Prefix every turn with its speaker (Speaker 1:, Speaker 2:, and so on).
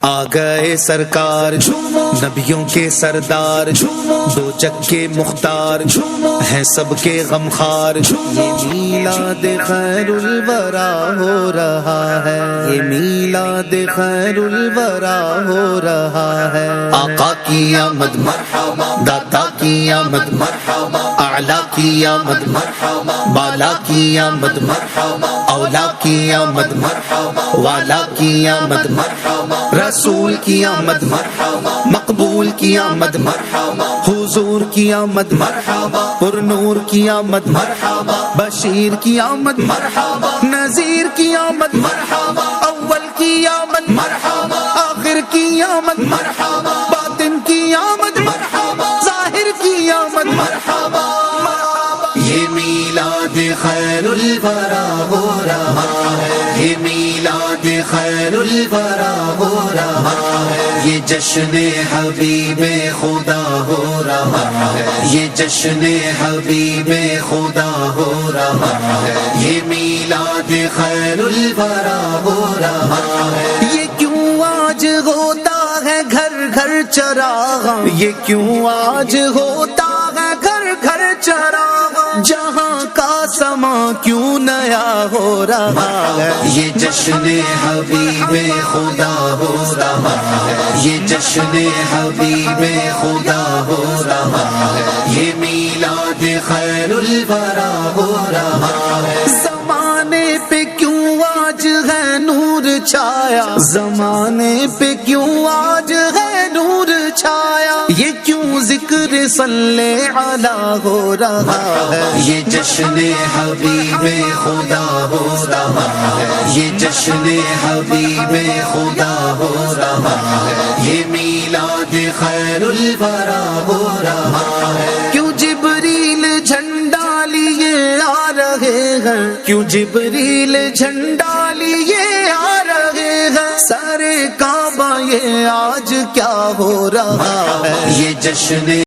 Speaker 1: آ گئے سرکار نبیوں کے سردار دو جگ کے مختار ہیں سب کے غمخار یہ میلاد خیر الورا ہو رہا ہے یہ میلاد خیر الورا ہو رہا ہے آقا کی آمد مرحبا داتا کی آمد مرحبا اعلیٰ کی آمد مرحبا بالا کی آمد مرحبا اولا کی آمد مرحبا والا کی آمد مرحبا رسول کی آمد مرحبا مقبول کی آمد مرحبا حضور کی آمد مرحبا پر نور کی آمد مرحبا بشیر کی آمد مرحبا نذیر کی آمد مرحبا اول کی آمد مرحبا آخر کی آمد مرحبا باطن کی آمد مرحبا ظاہر کی آمد مرحبا یہ میلاد خیر الورا ہو رہا ہے یہ میلاد خیر الورا ہو رہا ہے یہ جشن حبیب خدا ہو رہا ہے یہ جشن حبیب خدا ہو رہا ہے یہ میلاد خیر الورا ہو رہا ہے یہ کیوں آج ہوتا ہے گھر گھر چراغ یہ کیوں آج ہوتا ہے گھر گھر چراغ جہاں کا سما کیوں نیا ہو رہا ہے یہ جشن حبیب خدا ہو رہا ہے یہ جشن حبیب خدا ہو رہا ہے یہ میلاد خیر الورا ہو رہا ہے زمانے پہ کیوں آج ہے نور چھایا زمانے پہ کیوں آج ہے نور چھایا یہ کیوں ذکر صلی علی ہو رہا ہے یہ جشن حبیب خدا ہو رہا ہے یہ جشن حبیب خدا ہو رہا ہے یہ میلاد خیر الورا ہو رہا ہے کیوں جبریل جھنڈا لیے آ رہے ہیں کیوں جبریل جھنڈا لیے آ رہے ہیں سارے کعبہ یہ آج کیا ہو رہا ہے یہ جشن